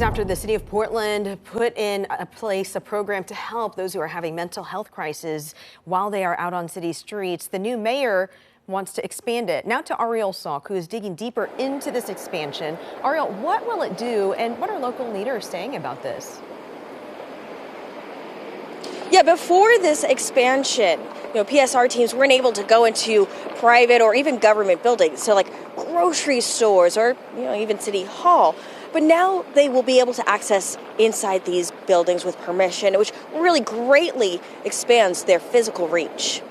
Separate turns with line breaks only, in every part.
After the city of Portland put in place a program to help those who are having mental health crises while they are out on city streets, the new mayor wants to expand it. Now to Ariel Salk, who is digging deeper into this expansion. Ariel, what will it do, and what are local leaders saying about this?
Yeah, before this expansion, PSR teams weren't able to go into private or even government buildings, so like grocery stores or even City Hall. But now they will be able to access inside these buildings with permission, which really greatly expands their physical reach.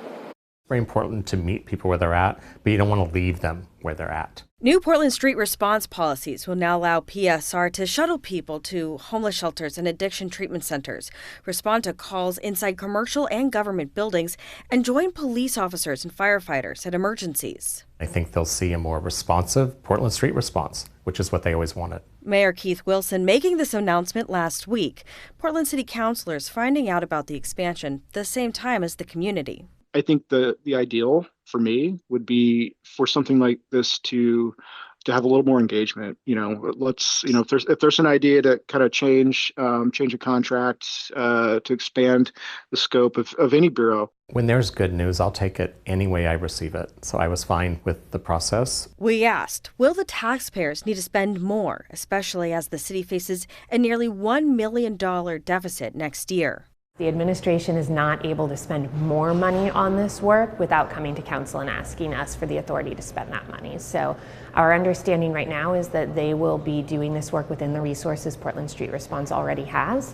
Very important to meet people where they're at, but you don't want to leave them where they're at.
New Portland street response policies will now allow PSR to shuttle people to homeless shelters and addiction treatment centers, respond to calls inside commercial and government buildings, and join police officers and firefighters at emergencies.
I think they'll see a more responsive Portland street response, which is what they always wanted.
Mayor Keith Wilson making this announcement last week. Portland City councilors finding out about the expansion the same time as the community.
I think the ideal for me would be for something like this to have a little more engagement. If there's an idea to kind of change a contract to expand the scope of any bureau.
When there's good news, I'll take it any way I receive it. So I was fine with the process.
We asked, will the taxpayers need to spend more, especially as the city faces a nearly $1 million deficit next year?
The administration is not able to spend more money on this work without coming to council and asking us for the authority to spend that money. So our understanding right now is that they will be doing this work within the resources Portland Street Response already has.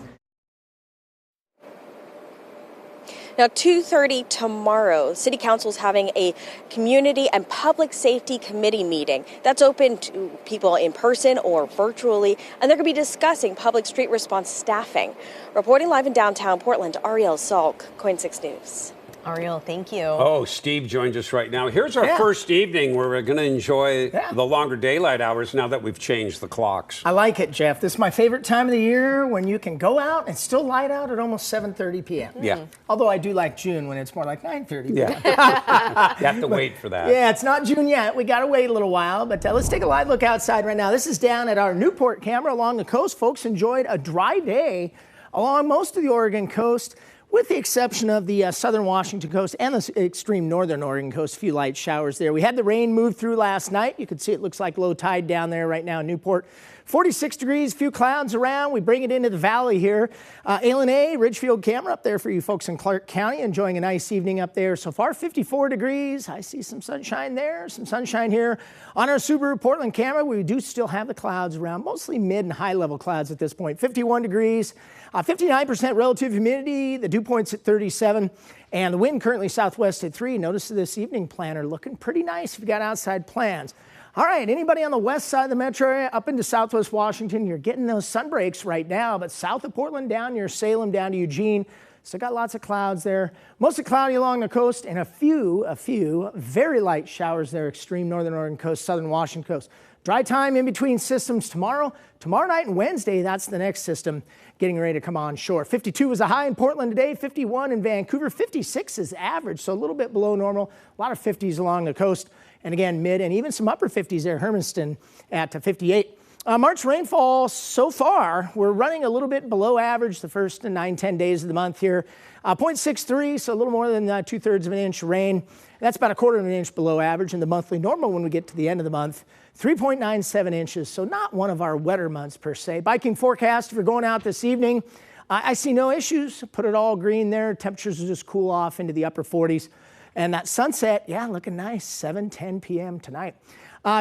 Now, 2:30 tomorrow, City Council is having a Community and Public Safety Committee meeting. That's open to people in person or virtually, and they're going to be discussing public street response staffing. Reporting live in downtown Portland, Ariel Salk, KOIN 6 News.
Ariel, thank you.
Oh, Steve joins us right now. Here's our first evening where we're going to enjoy the longer daylight hours now that we've changed the clocks.
I like it, Jeff. This is my favorite time of the year when you can go out and still light out at almost 7:30 p.m.
Yeah.
Although I do like June when it's more like 9:30.
Yeah. You have to wait for that.
Yeah, it's not June yet. We got to wait a little while, but let's take a live look outside right now. This is down at our Newport camera along the coast. Folks enjoyed a dry day along most of the Oregon coast, with the exception of the southern Washington coast and the extreme northern Oregon coast. A few light showers there. We had the rain move through last night. You can see it looks like low tide down there right now in Newport. 46 degrees, few clouds around. We bring it into the valley here. A, Ridgefield camera up there for you folks in Clark County, enjoying a nice evening up there so far. 54 degrees. I see some sunshine there, some sunshine here. On our Subaru Portland camera, we do still have the clouds around, mostly mid and high level clouds at this point. 51 degrees, 59% relative humidity. The dew point's at 37. And the wind currently southwest at 3. Notice this evening planner looking pretty nice if you got outside plans. All right, anybody on the west side of the metro area up into southwest Washington, you're getting those sun breaks right now, but south of Portland down near Salem down to Eugene, still got lots of clouds there. Mostly cloudy along the coast and a few very light showers there, extreme northern Oregon coast, southern Washington coast. Dry time in between systems tomorrow night and Wednesday, that's the next system getting ready to come on shore. 52 is a high in Portland today, 51 in Vancouver, 56 is average, so a little bit below normal. A lot of 50s along the coast, and again, mid and even some upper 50s there, Hermiston at 58. March rainfall so far, we're running a little bit below average the first 9-10 days of the month here. 0.63, so a little more than 2/3 of an inch rain. That's about 1/4 of an inch below average, and the monthly normal when we get to the end of the month, 3.97 inches, so not one of our wetter months per se. Biking forecast, if you're going out this evening, I see no issues. Put it all green there. Temperatures will just cool off into the upper 40s. And that sunset, looking nice, 7:10 p.m. tonight.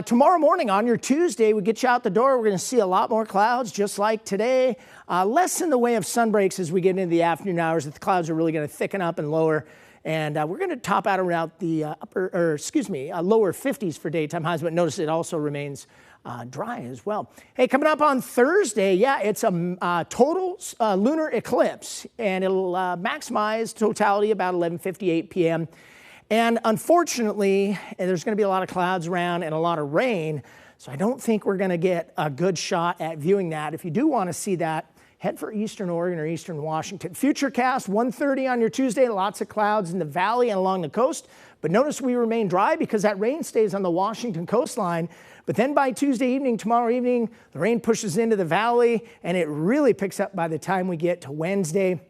Tomorrow morning on your Tuesday, we get you out the door. We're going to see a lot more clouds, just like today. Less in the way of sun breaks as we get into the afternoon hours. The clouds are really going to thicken up and lower. And we're going to top out around the lower 50s for daytime highs. But notice it also remains dry as well. Hey, coming up on Thursday, it's a total lunar eclipse. And it'll maximize totality about 11:58 p.m. And unfortunately, there's going to be a lot of clouds around and a lot of rain. So I don't think we're going to get a good shot at viewing that. If you do want to see that, head for eastern Oregon or eastern Washington. Futurecast 1:30 on your Tuesday. Lots of clouds in the valley and along the coast. But notice we remain dry because that rain stays on the Washington coastline. But then by Tuesday evening, tomorrow evening, the rain pushes into the valley and it really picks up by the time we get to Wednesday.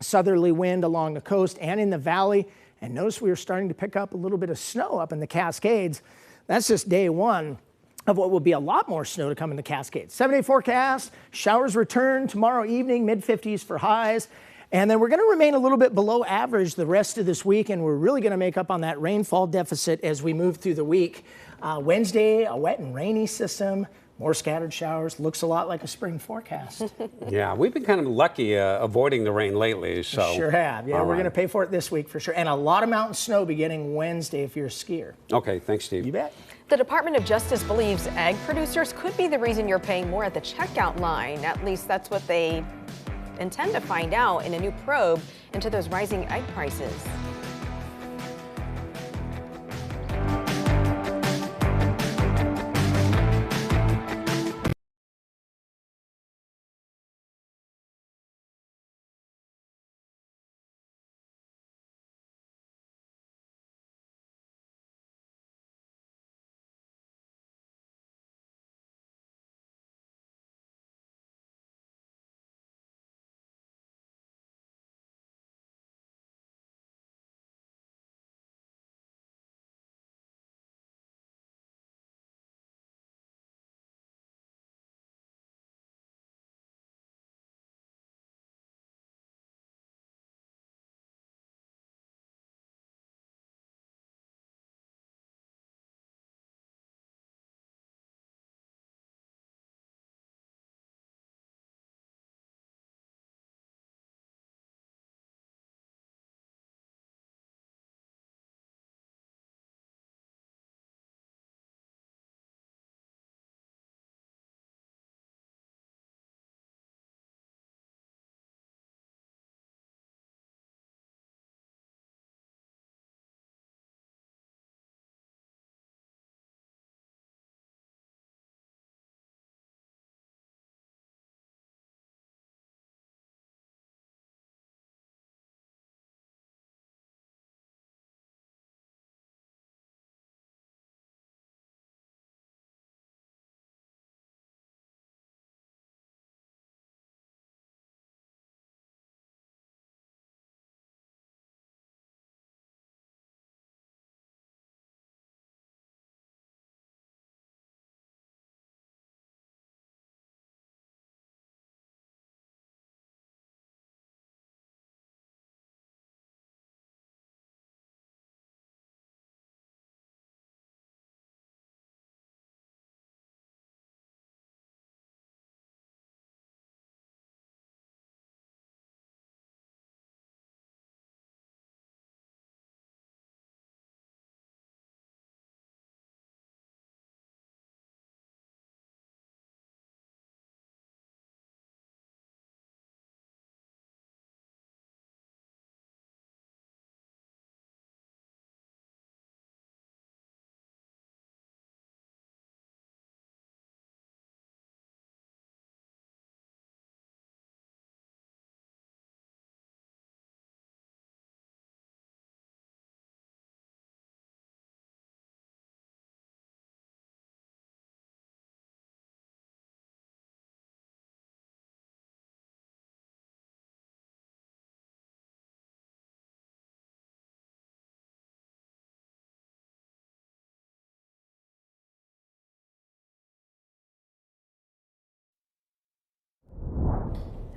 Southerly wind along the coast and in the valley. And notice we are starting to pick up a little bit of snow up in the Cascades. That's just day one of what will be a lot more snow to come in the Cascades. 7-day forecast, showers return tomorrow evening, mid-50s for highs. And then we're going to remain a little bit below average the rest of this week, and we're really going to make up on that rainfall deficit as we move through the week. Wednesday, a wet and rainy system, more scattered showers, looks a lot like a spring forecast.
Yeah, we've been kind of lucky avoiding the rain lately. So
Sure have. Yeah,
All
we're
right.
going to pay for it this week for sure. And a lot of mountain snow beginning Wednesday if you're a skier.
Okay, thanks, Steve.
You bet.
The Department of Justice believes egg producers could be the reason you're paying more at the checkout line. At least that's what they intend to find out in a new probe into those rising egg prices.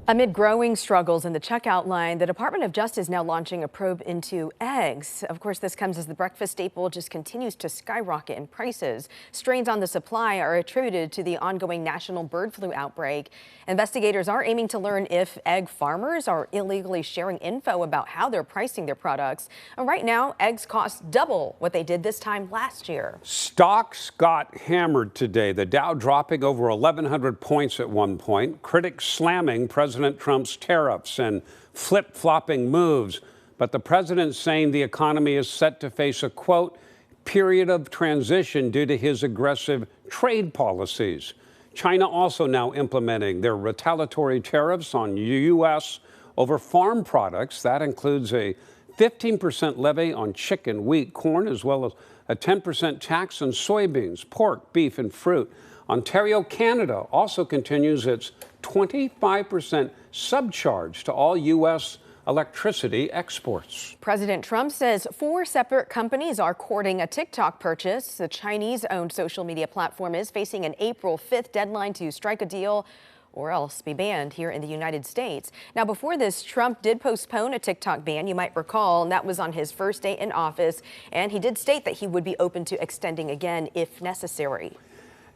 Amid growing struggles in the checkout line, the Department of Justice is now launching a probe into eggs. Of course, this comes as the breakfast staple just continues to skyrocket in prices. Strains on the supply are attributed to the ongoing national bird flu outbreak. Investigators are aiming to learn if egg farmers are illegally sharing info about how they're pricing their products. And right now, eggs cost double what they did this time last year.
Stocks got hammered today. The Dow dropping over 1,100 points at one point. Critics slamming President Trump's tariffs and flip-flopping moves. But the president saying the economy is set to face a, quote, period of transition due to his aggressive trade policies. China also now implementing their retaliatory tariffs on U.S. over farm products. That includes a 15% levy on chicken, wheat, corn, as well as a 10% tax on soybeans, pork, beef, and fruit. Ontario, Canada also continues its 25% subcharge to all U.S. electricity exports.
President Trump says 4 separate companies are courting a TikTok purchase. The Chinese-owned social media platform is facing an April 5th deadline to strike a deal or else be banned here in the United States. Now, before this, Trump did postpone a TikTok ban, you might recall, and that was on his first day in office. And he did state that he would be open to extending again if necessary.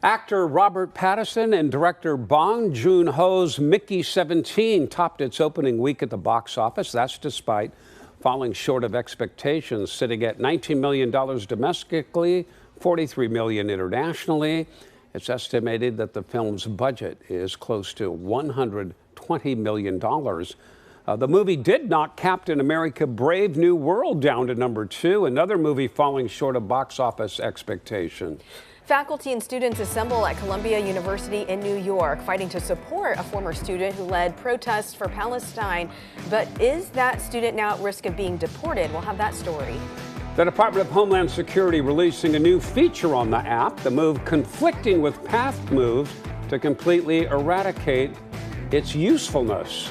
Actor Robert Pattinson and director Bong Joon-ho's Mickey 17 topped its opening week at the box office. That's despite falling short of expectations, sitting at $19 million domestically, $43 million internationally. It's estimated that the film's budget is close to $120 million. The movie did knock Captain America: Brave New World down to number 2, another movie falling short of box office expectation.
Faculty and students assemble at Columbia University in New York, fighting to support a former student who led protests for Palestine. But is that student now at risk of being deported? We'll have that story.
The Department of Homeland Security releasing a new feature on the app, the move conflicting with past moves to completely eradicate its usefulness.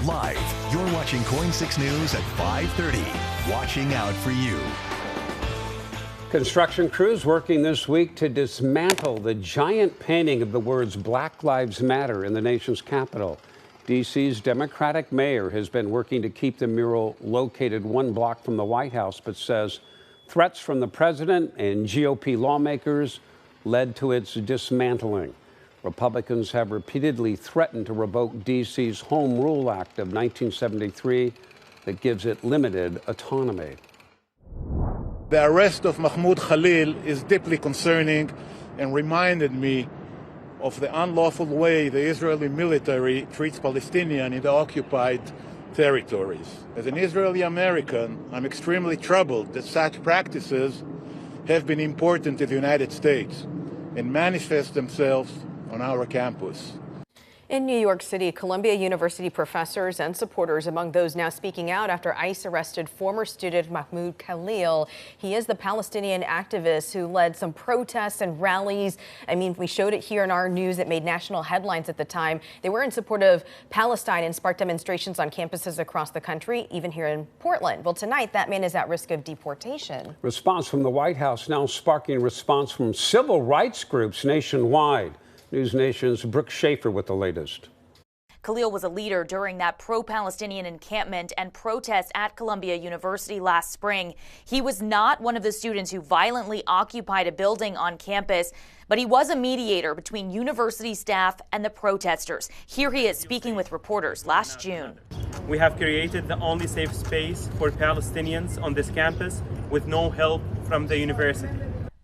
Live, you're watching KOIN 6 News at 5:30. Watching out for you.
Construction crews working this week to dismantle the giant painting of the words Black Lives Matter in the nation's capital. D.C.'s Democratic mayor has been working to keep the mural located 1 block from the White House, but says threats from the president and GOP lawmakers led to its dismantling. Republicans have repeatedly threatened to revoke D.C.'s Home Rule Act of 1973 that gives it limited autonomy.
The arrest of Mahmoud Khalil is deeply concerning and reminded me of the unlawful way the Israeli military treats Palestinians in the occupied territories. As an Israeli American, I'm extremely troubled that such practices have been imported to the United States and manifest themselves on our campus.
In New York City, Columbia University professors and supporters among those now speaking out after ICE arrested former student Mahmoud Khalil. He is the Palestinian activist who led some protests and rallies. I mean, we showed it here in our news. It made national headlines at the time. They were in support of Palestine and sparked demonstrations on campuses across the country, even here in Portland. Well, tonight, that man is at risk of deportation.
Response from the White House now sparking response from civil rights groups nationwide. News Nation's Brooke Schaefer with the latest.
Khalil was a leader during that pro-Palestinian encampment and protest at Columbia University last spring. He was not one of the students who violently occupied a building on campus, but he was a mediator between university staff and the protesters. Here he is speaking with reporters last June.
We have created the only safe space for Palestinians on this campus with no help from the university.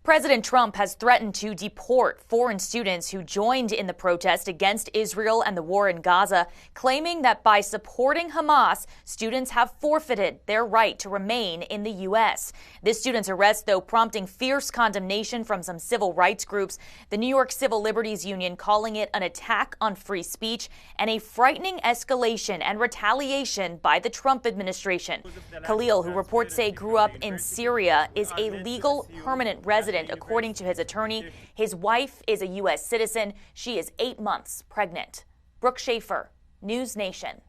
President Trump has threatened to deport foreign students who joined in the protest against Israel and the war in Gaza, claiming that by supporting Hamas, students have forfeited their right to remain in the U.S. This student's arrest, though, prompting fierce condemnation from some civil rights groups, the New York Civil Liberties Union calling it an attack on free speech and a frightening escalation and retaliation by the Trump administration. Khalil, who reports say grew up in Syria, is a legal permanent resident. According to his attorney, his wife is a U.S. citizen. She is 8 months pregnant. Brooke Schaefer, News Nation.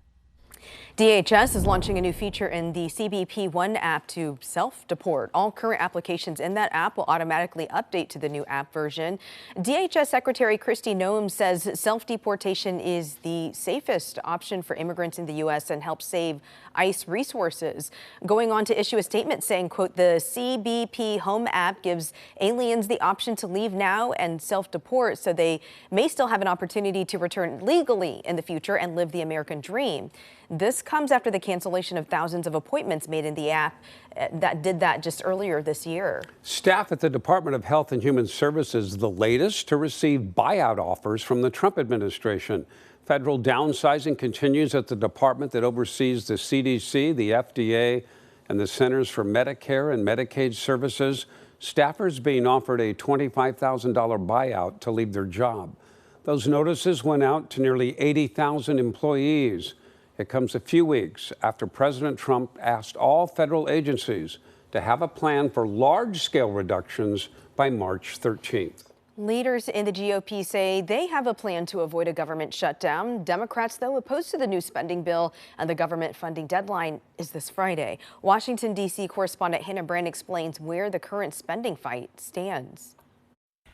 DHS is launching a new feature in the CBP One app to self-deport. All current applications in that app will automatically update to the new app version. DHS Secretary Kristi Noem says self-deportation is the safest option for immigrants in the U.S. and helps save ICE resources. Going on to issue a statement saying, quote, the CBP Home app gives aliens the option to leave now and self-deport so they may still have an opportunity to return legally in the future and live the American dream. This comes after the cancellation of thousands of appointments made in the app that did that just earlier this year.
Staff at the Department of Health and Human Services, the latest to receive buyout offers from the Trump administration. Federal downsizing continues at the department that oversees the CDC, the FDA, and the Centers for Medicare and Medicaid Services. Staffers being offered a $25,000 buyout to leave their job. Those notices went out to nearly 80,000 employees. It comes a few weeks after President Trump asked all federal agencies to have a plan for large-scale reductions by March 13th.
Leaders in the GOP say they have a plan to avoid a government shutdown. Democrats, though, opposed to the new spending bill, and the government funding deadline is this Friday. Washington, D.C. correspondent Hannah Brand explains where the current spending fight stands.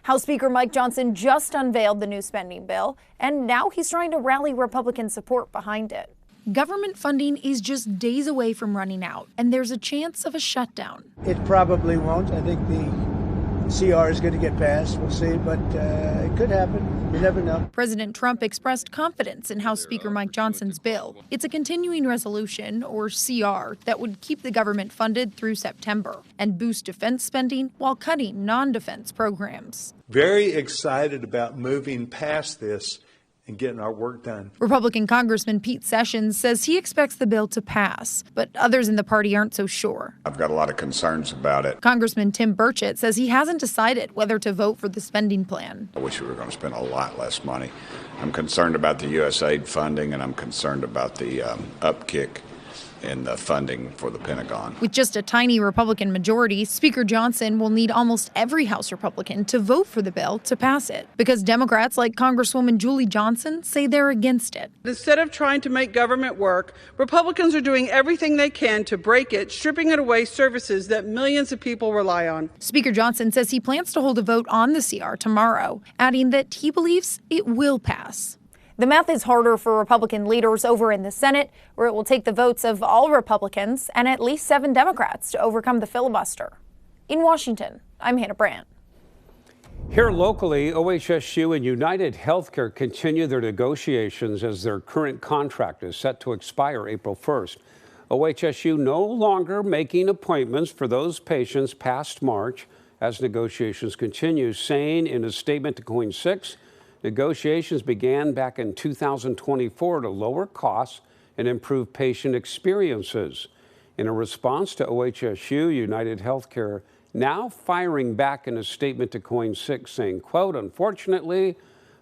House Speaker Mike Johnson just unveiled the new spending bill, and now he's trying to rally Republican support behind it.
Government funding is just days away from running out, and there's a chance of a shutdown.
It probably won't. I think the CR is going to get passed. We'll see, but it could happen. You never know.
President Trump expressed confidence in House Speaker Mike Johnson's bill. It's a continuing resolution, or CR, that would keep the government funded through September and boost defense spending while cutting non-defense programs.
Very excited about moving past this and getting our work done.
Republican Congressman Pete Sessions says he expects the bill to pass, but others in the party aren't so sure.
I've got a lot of concerns about it.
Congressman Tim Burchett says he hasn't decided whether to vote for the spending plan.
I wish we were going to spend a lot less money. I'm concerned about the USAID funding, and I'm concerned about the upkick in the funding for the Pentagon.
With just a tiny Republican majority, Speaker Johnson will need almost every House Republican to vote for the bill to pass it, because Democrats like Congresswoman Julie Johnson say they're against it.
Instead of trying to make government work, Republicans are doing everything they can to break it, stripping it away services that millions of people rely on.
Speaker Johnson says he plans to hold a vote on the CR tomorrow, adding that he believes it will pass.
The math is harder for Republican leaders over in the Senate, where it will take the votes of all Republicans and at least 7 Democrats to overcome the filibuster. In Washington, I'm Hannah Brandt.
Here locally, OHSU and United Healthcare continue their negotiations as their current contract is set to expire April 1st. OHSU no longer making appointments for those patients past March as negotiations continue, saying in a statement to KOIN 6, negotiations began back in 2024 to lower costs and improve patient experiences. In a response to OHSU, United Healthcare now firing back in a statement to KOIN 6 saying, quote, unfortunately,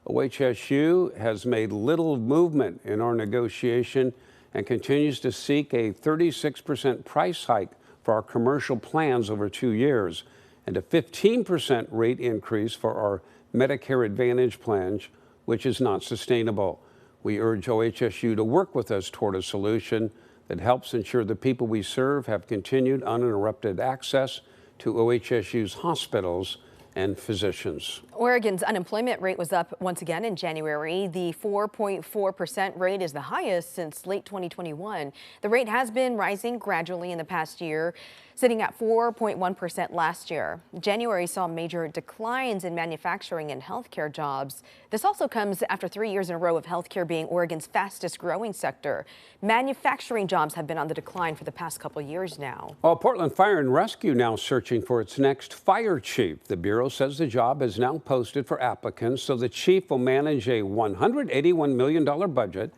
OHSU has made little movement in our negotiation and continues to seek a 36% price hike for our commercial plans over 2 years and a 15% rate increase for our Medicare Advantage plans, which is not sustainable. We urge OHSU to work with us toward a solution that helps ensure the people we serve have continued uninterrupted access to OHSU's hospitals and physicians.
Oregon's unemployment rate was up once again in January. The 4.4% rate is the highest since late 2021. The rate has been rising gradually in the past year, sitting at 4.1% last year. January saw major declines in manufacturing and healthcare jobs. This also comes after 3 years in a row of healthcare being Oregon's fastest growing sector. Manufacturing jobs have been on the decline for the past couple years now.
Well, Portland Fire and Rescue now searching for its next fire chief. The Bureau says the job is now posted for applicants, so the chief will manage a $181 million budget,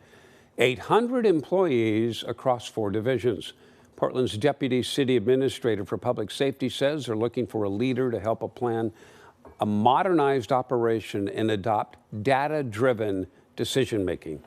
800 employees across 4 divisions. Portland's Deputy City Administrator for Public Safety says they're looking for a leader to help plan a modernized operation and adopt data-driven decision-making.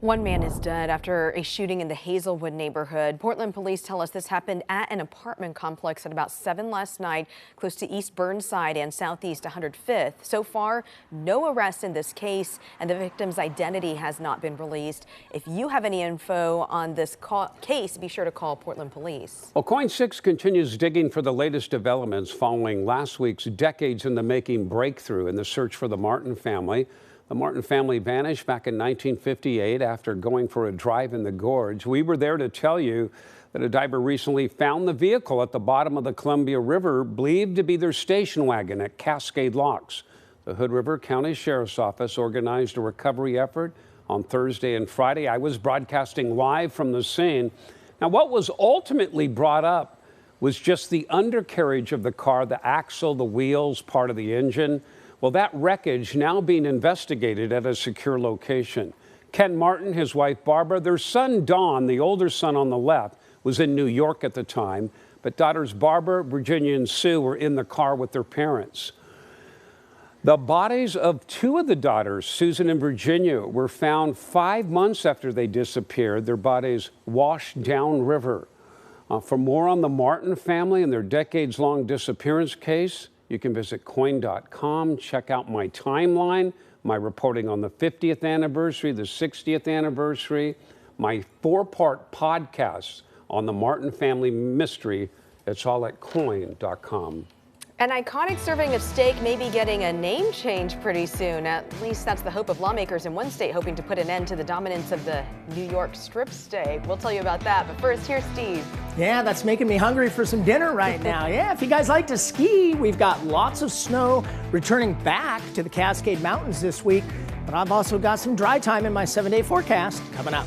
One man is dead after a shooting in the Hazelwood neighborhood. Portland police tell us this happened at an apartment complex at about 7 last night, close to East Burnside and Southeast 105th. So far, no arrests in this case, and the victim's identity has not been released. If you have any info on this case, be sure to call Portland police.
Well, KOIN 6 continues digging for the latest developments following last week's decades in the making breakthrough in the search for the Martin family. The Martin family vanished back in 1958 after going for a drive in the gorge. We were there to tell you that a diver recently found the vehicle at the bottom of the Columbia River, believed to be their station wagon at Cascade Locks. The Hood River County Sheriff's Office organized a recovery effort on Thursday and Friday. I was broadcasting live from the scene. Now, what was ultimately brought up was just the undercarriage of the car, the axle, the wheels, part of the engine. Well, that wreckage now being investigated at a secure location. Ken Martin, his wife Barbara, their son Don, the older son on the left, was in New York at the time, but daughters Barbara, Virginia, and Sue were in the car with their parents. The bodies of 2 of the daughters, Susan and Virginia, were found 5 months after they disappeared. Their bodies washed downriver. For more on the Martin family and their decades-long disappearance case, you can visit KOIN.com, check out my timeline, my reporting on the 50th anniversary, the 60th anniversary, my 4-part podcast on the Martin family mystery. It's all at KOIN.com.
An iconic serving of steak may be getting a name change pretty soon. At least that's the hope of lawmakers in one state hoping to put an end to the dominance of the New York strip steak. We'll tell you about that, but first, here's Steve.
Yeah, that's making me hungry for some dinner right now. Yeah, if you guys like to ski, we've got lots of snow returning back to the Cascade Mountains this week, but I've also got some dry time in my 7-day forecast coming up.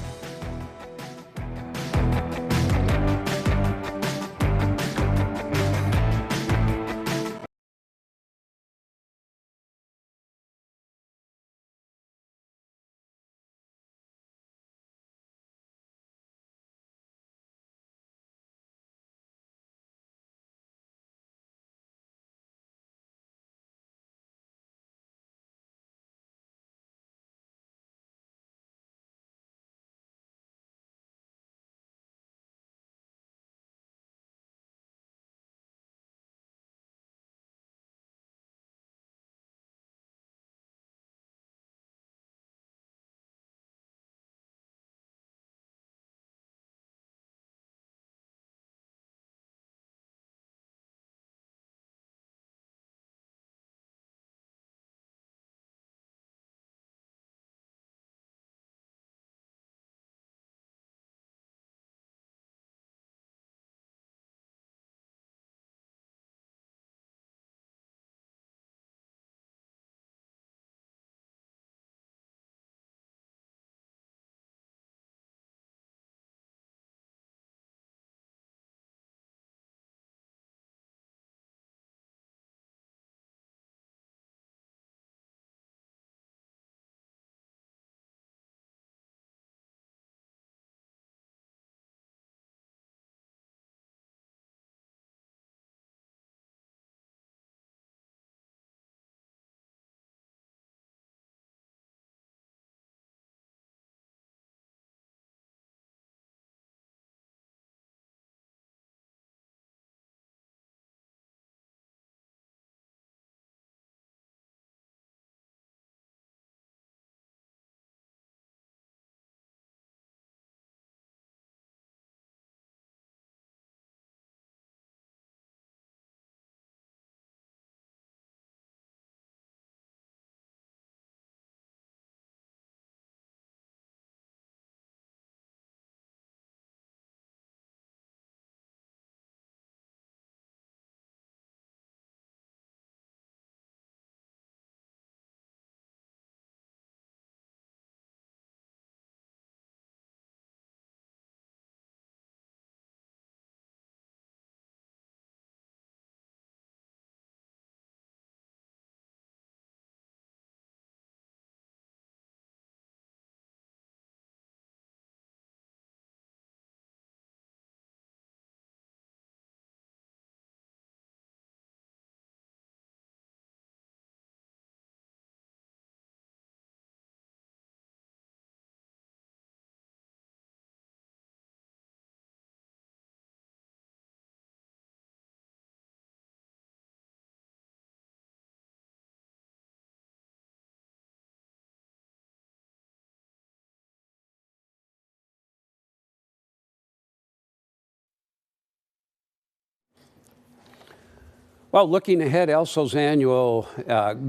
Well, looking ahead, ELSO's annual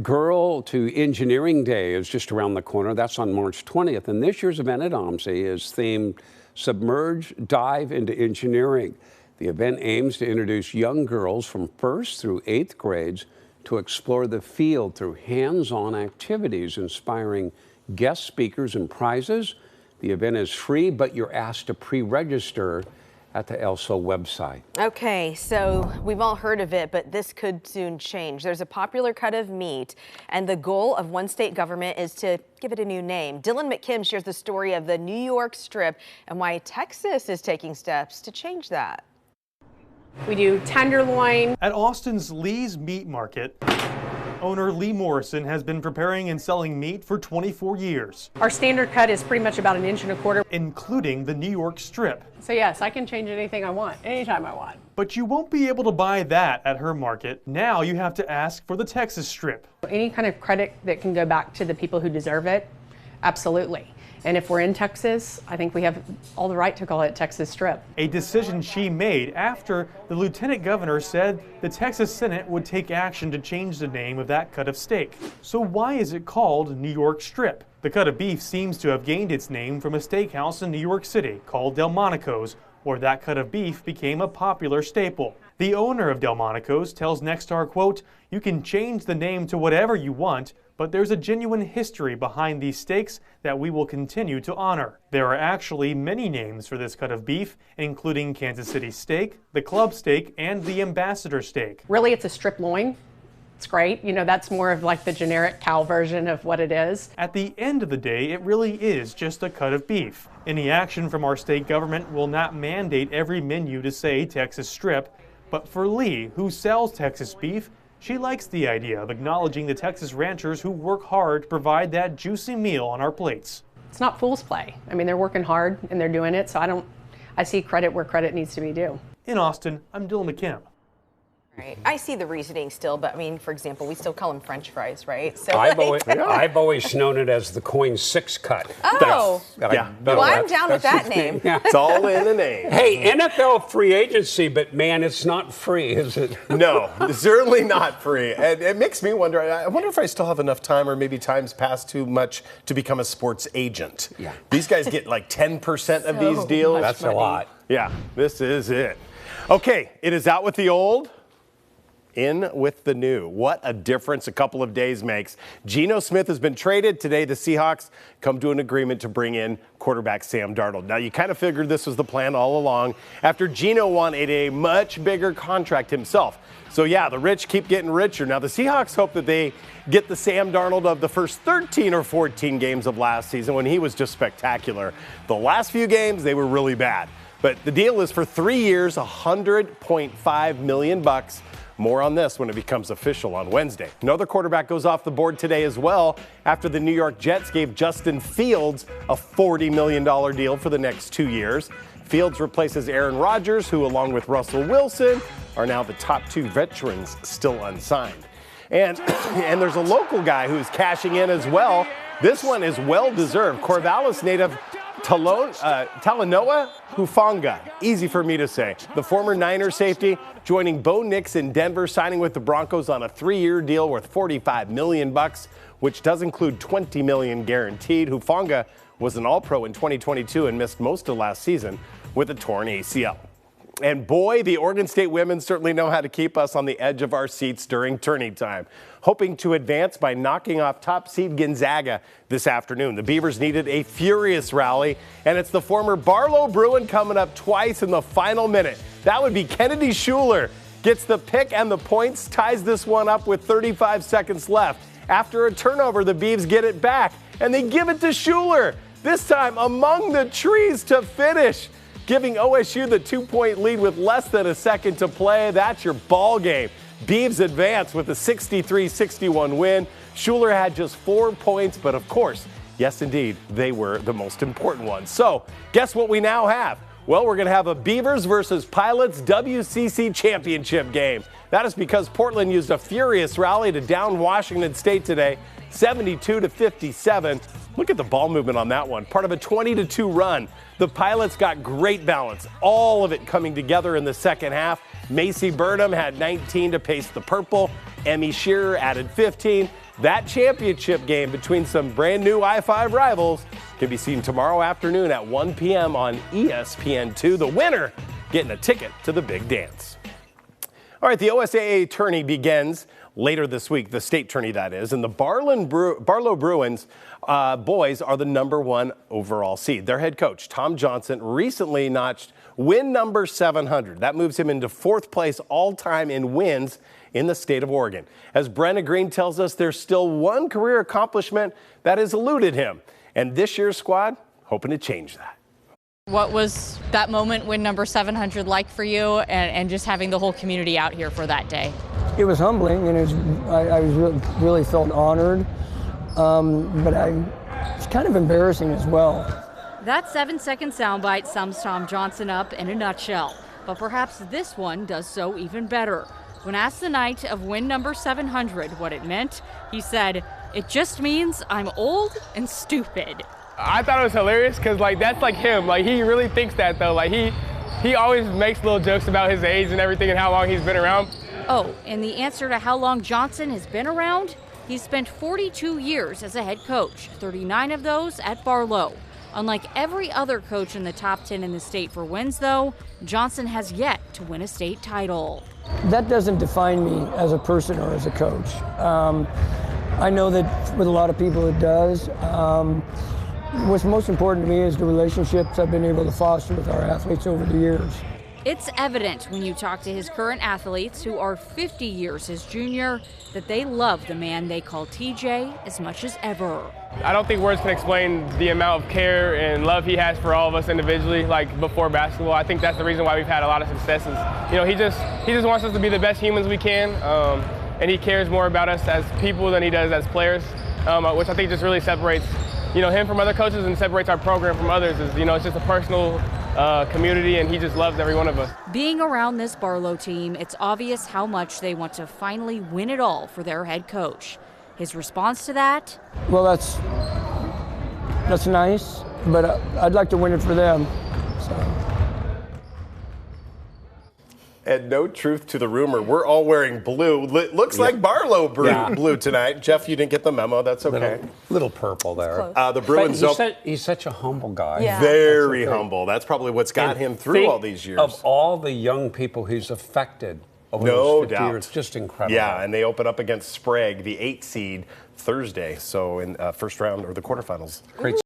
Girl to Engineering Day is just around the corner. That's on March 20th. And this year's event at OMSI is themed Submerge, Dive into Engineering. The event aims to introduce young girls from 1st through 8th grades to explore the field through hands-on activities, inspiring guest speakers and prizes. The event is free, but you're asked to pre-register at the ELSO website.
Okay, so we've all heard of it, but this could soon change. There's a popular cut of meat, and the goal of one state government is to give it a new name. Dylan McKim shares the story of the New York strip and why Texas is taking steps to change that.
We do tenderloin.
At Austin's Lee's Meat Market, owner Lee Morrison has been preparing and selling meat for 24 years.
Our standard cut is pretty much about 1 1/4 inches.
Including the New York strip.
So yes, I can change anything I want, anytime I want.
But you won't be able to buy that at her market. Now you have to ask for the Texas strip.
Any kind of credit that can go back to the people who deserve it, absolutely. And if we're in Texas, I think we have all the right to call it Texas Strip.
A decision she made after the lieutenant governor said the Texas Senate would take action to change the name of that cut of steak. So why is it called New York Strip? The cut of beef seems to have gained its name from a steakhouse in New York City called Delmonico's, where that cut of beef became a popular staple. The owner of Delmonico's tells Nexstar, quote, "You can change the name to whatever you want, but there's a genuine history behind these steaks that we will continue to honor. There are actually many names for this cut of beef, including Kansas City steak, the club steak, and the ambassador steak."
Really, it's a strip loin. It's great. You know, that's more of like the generic cow version of what it is.
At the end of the day, it really is just a cut of beef. Any action from our state government will not mandate every menu to say Texas Strip, but for Lee, who sells Texas beef, she likes the idea of acknowledging the Texas ranchers who work hard to provide that juicy meal on our plates.
It's not fool's play. I mean, they're working hard and they're doing it, so I see credit where credit needs to be due.
In Austin, I'm Dylan McKim.
Right. I see the reasoning still, but I mean, for example, we still call them French fries, right? So
I've always known it as the coin 6 cut.
Oh, well, I'm down with that
that's
name.
Yeah.
It's all in the name.
Hey, NFL free agency, but man, it's not free, is it?
No, certainly not free. And it makes me wonder, I wonder if I still have enough time, or maybe time's passed too much to become a sports agent.
Yeah.
These guys get like 10% of these deals.
That's a lot.
Yeah, this is it. Okay, it is out with the old, in with the new. What a difference a couple of days makes. Geno Smith has been traded. Today, the Seahawks come to an agreement to bring in quarterback Sam Darnold. Now, you kind of figured this was the plan all along after Geno wanted a much bigger contract himself. So, yeah, the rich keep getting richer. Now, the Seahawks hope that they get the Sam Darnold of the first 13 or 14 games of last season when he was just spectacular. The last few games, they were really bad. But the deal is for 3 years, $100.5 million. More on this when it becomes official on Wednesday. Another quarterback goes off the board today as well after the New York Jets gave Justin Fields a $40 million deal for the next 2 years. Fields replaces Aaron Rodgers, who along with Russell Wilson are now the top 2 veterans still unsigned. And there's a local guy who's cashing in as well. This one is well-deserved. Corvallis native Talanoa Hufanga, easy for me to say. The former Niner safety joining Bo Nix in Denver, signing with the Broncos on a 3-year deal worth $45 million, which does include $20 million guaranteed. Hufanga was an All-Pro in 2022 and missed most of last season with a torn ACL. And boy, the Oregon State women certainly know how to keep us on the edge of our seats during tourney time, hoping to advance by knocking off top seed Gonzaga this afternoon. The Beavers needed a furious rally, and it's the former Barlow Bruin coming up twice in the final minute. That would be Kennedy Schuler. Gets the pick and the points, ties this one up with 35 seconds left. After a turnover, the Beavs get it back, and they give it to Schuler, this time among the trees to finish, giving OSU the 2-point lead with less than a second to play. That's your ball game. Beavs advance with a 63-61 win. Schuler had just 4 points, but of course, yes, indeed, they were the most important ones. So guess what we now have? Well, we're going to have a Beavers versus Pilots WCC championship game. That is because Portland used a furious rally to down Washington State today, 72-57. Look at the ball movement on that one. Part of a 20-2 run. The Pilots got great balance, all of it coming together in the second half. Macy Burnham had 19 to pace the purple. Emmy Shearer added 15. That championship game between some brand new I-5 rivals can be seen tomorrow afternoon at 1 p.m. on ESPN2. The winner getting a ticket to the big dance. All right, the OSAA tourney begins later this week, the state tourney that is, and the Barlow Bruins boys are the #1 overall seed. Their head coach, Tom Johnson, recently notched win number 700. That moves him into 4th place all-time in wins in the state of Oregon. As Brenna Green tells us, there's still one career accomplishment that has eluded him, and this year's squad hoping to change that.
What was that moment, win number 700, like for you, and just having the whole community out here for that day?
It was humbling, and I really felt honored, but it's kind of embarrassing as well.
That 7-second soundbite sums Tom Johnson up in a nutshell, but perhaps this one does so even better. When asked the night of win number 700 what it meant, he said, "It just means I'm old and stupid."
I thought it was hilarious because, that's like him. He really thinks that, though. He always makes little jokes about his age and everything and how long he's been around.
Oh, and the answer to how long Johnson has been around? He's spent 42 years as a head coach, 39 of those at Barlow. Unlike every other coach in the top 10 in the state for wins, though, Johnson has yet to win a state title.
That doesn't define me as a person or as a coach. I know that with a lot of people it does. What's most important to me is the relationships I've been able to foster with our athletes over the years.
It's evident when you talk to his current athletes, who are 50 years his junior, that they love the man they call TJ as much as ever.
I don't think words can explain the amount of care and love he has for all of us individually, before basketball. I think that's the reason why we've had a lot of successes. He just wants us to be the best humans we can, and he cares more about us as people than he does as players, which I think just really separates him from other coaches and separates our program from others. It's just a personal community, and he just loves every one of us.
Being around this Barlow team, it's obvious how much they want to finally win it all for their head coach. His response to that?
Well, that's nice, but I'd like to win it for them.
And no truth to the rumor. We're all wearing blue. Looks like Barlow blue tonight. Jeff, you didn't get the memo. That's okay.
Little purple there.
The Bruins.
He's such a humble guy.
Yeah. Very humble. That's probably what's got him through all these years.
Of all the young people he's affected over
no
those 50
doubt.
years, just incredible.
Yeah, and they open up against Sprague, the 8 seed, Thursday. So in first round or the quarterfinals.
Great.